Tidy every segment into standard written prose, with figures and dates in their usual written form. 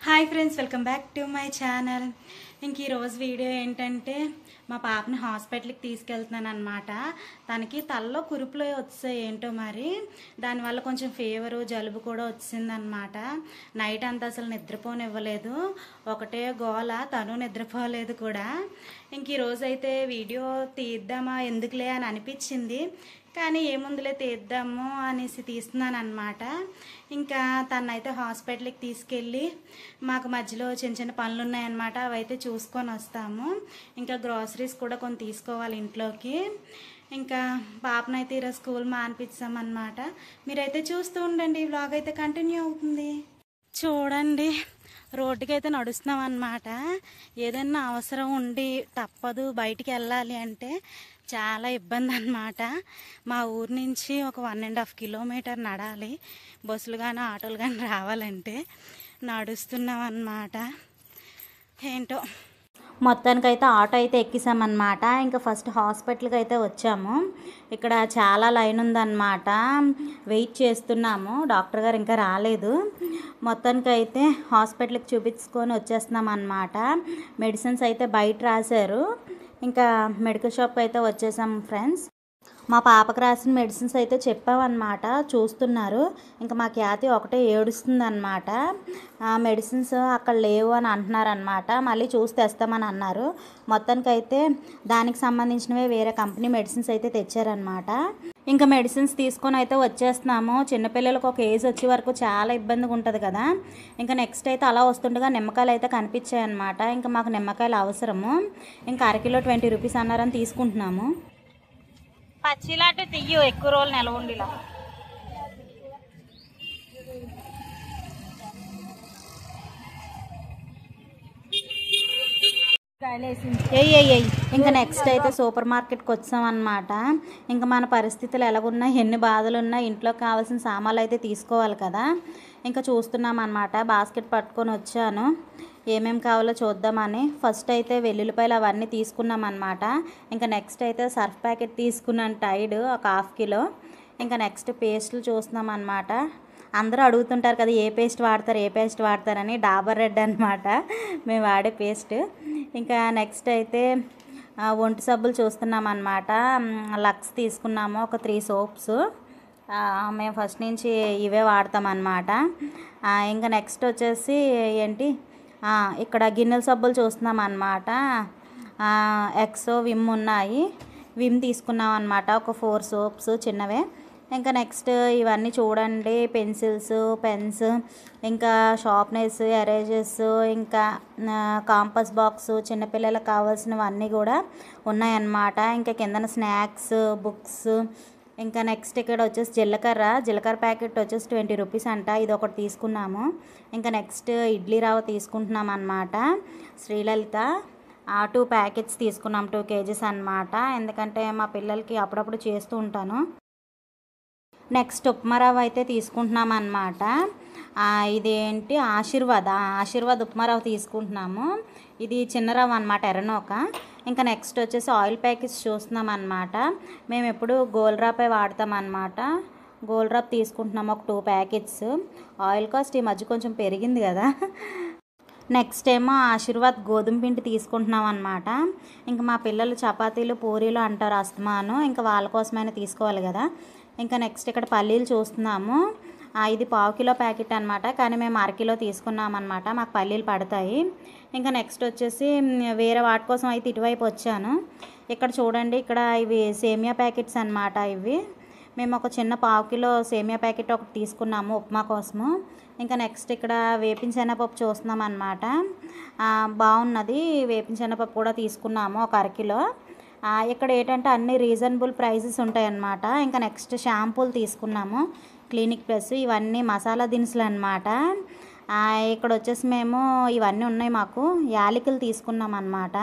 Hi friends, welcome back to my channel. ఇంక ఈరోజు video ఏంటంటే మా పాపని హాస్పిటల్కి తీసుకెళ్తున్నాను అనమాట. తనకి తలలో కురుపులు వచ్చాయి ఏంటో మరి, దానివల్ల కొంచెం ఫీవరు జలుబు కూడా వచ్చిందనమాట. నైట్ అంతా అసలు నిద్రపోనివ్వలేదు, ఒకటే గోల, తను నిద్రపోలేదు కూడా. ఇంక ఈరోజు అయితే వీడియో తీద్దామా ఎందుకులే అని అనిపించింది, కానీ ఏముందులే తీద్దాము అనేసి తీస్తున్నాను అనమాట. ఇంకా తనైతే హాస్పిటల్కి తీసుకెళ్ళి మాకు మధ్యలో చిన్న చిన్న పనులు ఉన్నాయన్నమాట, అవైతే చూసుకొని వస్తాము. ఇంకా గ్రాసరీస్ కూడా కొన్ని తీసుకోవాలి ఇంట్లోకి. ఇంకా పాపనైతే ఈరోజు స్కూల్ మానిపించామన్నమాట. మీరైతే చూస్తూ ఉండండి, వ్లాగ్ అయితే కంటిన్యూ అవుతుంది. చూడండి, రోడ్డుకి అయితే నడుస్తున్నాం అన్నమాట. ఏదైనా అవసరం ఉండి తప్పదు బయటికి వెళ్ళాలి అంటే చాలా ఇబ్బంది అన్నమాట. మా ఊరు నుంచి ఒక 1.5 కిలోమీటర్ నడాలి, బస్సులు కానీ ఆటోలు కానీ రావాలంటే. నడుస్తున్నాం అన్నమాట. ఏంటో మొత్తానికైతే ఆటో అయితే ఎక్కిసామన్నమాట. ఇంకా ఫస్ట్ హాస్పిటల్కి అయితే వచ్చాము. ఇక్కడ చాలా లైన్ ఉందన్నమాట, వెయిట్ చేస్తున్నాము. డాక్టర్ గారు ఇంకా రాలేదు. మొత్తానికైతే హాస్పిటల్కి చూపించుకొని వచ్చేస్తున్నాం అన్నమాట. మెడిసిన్స్ అయితే బయట రాశారు. ఇంకా మెడికల్ షాప్కి అయితే వచ్చేసాం ఫ్రెండ్స్. మా పాపకు రాసిన మెడిసిన్స్ అయితే చెప్పామన్నమాట, చూస్తున్నారు. ఇంకా మా ఖ్యాతి ఒకటే ఏడుస్తుంది అనమాట. మెడిసిన్స్ అక్కడ లేవు అని అంటున్నారనమాట, మళ్ళీ చూసి తెస్తామని అన్నారు. మొత్తానికైతే దానికి సంబంధించినవే వేరే కంపెనీ మెడిసిన్స్ అయితే తెచ్చారనమాట. ఇంకా మెడిసిన్స్ తీసుకొని అయితే వచ్చేస్తున్నాము. చిన్నపిల్లలకు ఒక ఏజ్ వచ్చే వరకు చాలా ఇబ్బందిగా ఉంటుంది కదా. ఇంకా నెక్స్ట్ అయితే అలా వస్తుండగా నిమ్మకాయలు అయితే కనిపించాయి అనమాట. ఇంకా మాకు నిమ్మకాయలు అవసరము. ఇంకా అరకిలో 20 రూపీస్ అన్నారని తీసుకుంటున్నాము. పచ్చిలాంటి తియ్యు ఎక్కువ రోజులు నిలవ ఉండిలా. ఇంకా నెక్స్ట్ అయితే సూపర్ మార్కెట్కి వచ్చామన్నమాట. ఇంకా మన పరిస్థితులు ఎలాగున్నా, ఎన్ని బాధలున్నా ఇంట్లో కావాల్సిన సామాన్లు అయితే తీసుకోవాలి కదా. ఇంకా చూస్తున్నాం అన్నమాట. బాస్కెట్ పట్టుకొని వచ్చాను, ఏమేమి కావాలో చూద్దామని. ఫస్ట్ అయితే వెల్లుల్లిపాయలు అవన్నీ తీసుకున్నాం అన్నమాట. ఇంకా నెక్స్ట్ అయితే సర్ఫ్ ప్యాకెట్ తీసుకున్నాను, టైడ్ ఒక 1/2 కిలో. ఇంకా నెక్స్ట్ పేస్టులు చూస్తున్నాం అన్నమాట. అందరూ అడుగుతుంటారు కదా ఏ పేస్ట్ వాడతారని. డాబర్ రెడ్ అనమాట మేము వాడే పేస్ట్. ఇంకా నెక్స్ట్ అయితే ఒంటి సబ్బులు చూస్తున్నాం అన్నమాట. లక్స్ తీసుకున్నాము, ఒక 3 సోప్స్. మేము ఫస్ట్ నుంచి ఇవే వాడతాం అన్నమాట. ఇంకా నెక్స్ట్ వచ్చేసి ఏంటి, ఇక్కడ గిన్నెల సబ్బులు చూస్తున్నాం అన్నమాట. ఎక్సో, విమ్ ఉన్నాయి. విమ్ తీసుకున్నాం అన్నమాట, ఒక 4 సోప్స్ చిన్నవే. ఇంకా నెక్స్ట్ ఇవన్నీ చూడండి, పెన్సిల్స్, పెన్స్, ఇంకా షార్ప్నర్స్, ఎరేజర్స్, ఇంకా కాంపస్ బాక్స్, చిన్నపిల్లలకు కావాల్సినవన్నీ కూడా ఉన్నాయన్నమాట. ఇంకా కిందన స్నాక్స్, బుక్స్. ఇంకా నెక్స్ట్ ఇక్కడ వచ్చేసి జీలకర్ర ప్యాకెట్ వచ్చేసి 20 రూపీస్ అంట, ఇది ఒకటి తీసుకున్నాము. ఇంకా నెక్స్ట్ ఇడ్లీ రవ్వ తీసుకుంటున్నాం అన్నమాట. శ్రీలలిత 2 ప్యాకెట్స్ తీసుకున్నాం, 2 kgs అన్నమాట. ఎందుకంటే మా పిల్లలకి అప్పుడప్పుడు చేస్తూ ఉంటాను. నెక్స్ట్ ఉప్మా రవ్వ అయితే తీసుకుంటున్నాం అన్నమాట. ఇదేంటి ఆశీర్వాద్ ఉప్మా రవ్వ తీసుకుంటున్నాము. ఇది చిన్న రవ్వ అన్నమాట, ఎర్రనోక. ఇంకా నెక్స్ట్ వచ్చేసి ఆయిల్ ప్యాకెట్స్ చూస్తున్నాం అన్నమాట. మేము ఎప్పుడు గోల్డ్రాపే వాడతాం అన్నమాట. గోల్డ్రాప్ తీసుకుంటున్నాము, ఒక 2 ప్యాకెట్స్. ఆయిల్ కాస్ట్ ఈ మధ్య కొంచెం పెరిగింది కదా. నెక్స్ట్ ఏమో ఆశీర్వాద్ గోధుమ పిండి తీసుకుంటున్నాం అన్నమాట. ఇంకా మా పిల్లలు చపాతీలు, పూరీలు అంటారు అస్తమాను, ఇంకా వాళ్ళ కోసమైనా తీసుకోవాలి కదా. ఇంకా నెక్స్ట్ ఇక్కడ పల్లీలు చూస్తున్నాము. ఇది 1/2 కిలో ప్యాకెట్ అనమాట, కానీ మేము 1/2 కిలో తీసుకున్నాం అనమాట, మాకు పల్లీలు పడతాయి. ఇంకా నెక్స్ట్ వచ్చేసి వేరే వాటి కోసం అయితే ఇటువైపు వచ్చాను. ఇక్కడ చూడండి, ఇక్కడ ఇవి సేమియా ప్యాకెట్స్ అనమాట. ఇవి మేము ఒక చిన్న 1/2 కిలో సేమియా ప్యాకెట్ ఒకటి తీసుకున్నాము ఉప్మా కోసము. ఇంకా నెక్స్ట్ ఇక్కడ వేపిన శనగపప్పు చూస్తున్నాం అన్నమాట. బాగున్నది, వేపిన శనగపప్పు కూడా తీసుకున్నాము, ఒక 1/2 కిలో. ఇక్కడ ఏంటంటే అన్ని రీజనబుల్ ప్రైజెస్ ఉంటాయి అన్నమాట. ఇంకా నెక్స్ట్ షాంపూలు తీసుకున్నాము, క్లినిక్ ప్లస్. ఇవన్నీ మసాలా దినుసులు అన్నమాట. ఇక్కడ వచ్చేసి మేము ఇవన్నీ ఉన్నాయి, మాకు యాలకులు తీసుకున్నాం అన్నమాట.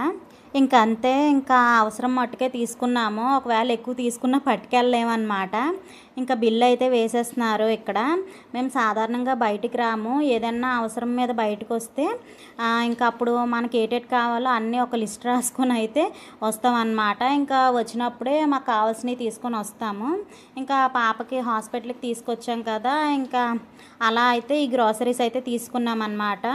ఇంకా అంతే, ఇంకా అవసరం మట్టుకే తీసుకున్నాము. ఒకవేళ ఎక్కువ తీసుకున్నా పట్టుకెళ్ళలేమన్నమాట. ఇంకా బిల్లు అయితే వేసేస్తున్నారు ఇక్కడ. మేము సాధారణంగా బయటికి రాము, ఏదైనా అవసరం మీద బయటకు వస్తే ఇంకా అప్పుడు మనకి ఏటేటి కావాలో అన్నీ ఒక లిస్ట్ రాసుకొని అయితే వస్తామన్నమాట. ఇంకా వచ్చినప్పుడే మాకు కావాల్సినవి తీసుకొని వస్తాము. ఇంకా పాపకి హాస్పిటల్కి తీసుకొచ్చాం కదా, ఇంకా అలా అయితే ఈ గ్రాసరీస్ అయితే తీసుకున్నాం అన్నమాట.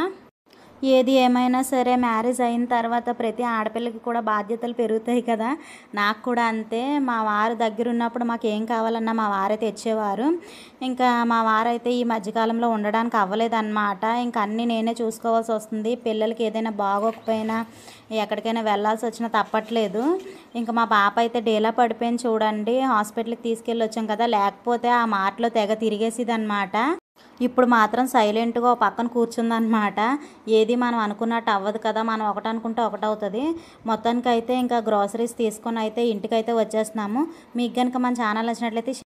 ఏది ఏమైనా సరే మ్యారేజ్ అయిన తర్వాత ప్రతి ఆడపిల్లకి కూడా బాధ్యతలు పెరుగుతాయి కదా. నాకు కూడా అంతే. మా వారు దగ్గర ఉన్నప్పుడు మాకు ఏం కావాలన్నా మా వారే తెచ్చేవారు. ఇంకా మా వారైతే ఈ మధ్యకాలంలో ఉండడానికి అవ్వలేదన్నమాట. ఇంకా అన్నీ నేనే చూసుకోవాల్సి వస్తుంది. పిల్లలకి ఏదైనా బాగోకపోయినా ఎక్కడికైనా వెళ్ళాల్సి వచ్చినా తప్పట్లేదు. ఇంకా మా పాప అయితే డీలా పడిపోయింది చూడండి. హాస్పిటల్కి తీసుకెళ్ళి వచ్చాం కదా, లేకపోతే ఆ మాటలో తెగ తిరిగేసిదన్నమాట. ఇప్పుడు మాత్రం సైలెంట్గా ఒక పక్కన కూర్చుందనమాట. ఏది మనం అనుకున్నట్టు అవ్వదు కదా, మనం ఒకటి అనుకుంటే ఒకటి అవుతుంది. మొత్తానికైతే ఇంకా గ్రాసరీస్ తీసుకొని అయితే ఇంటికైతే వచ్చేస్తున్నాము. మీకు కనుక మన ఛానల్ నచ్చినట్లయితే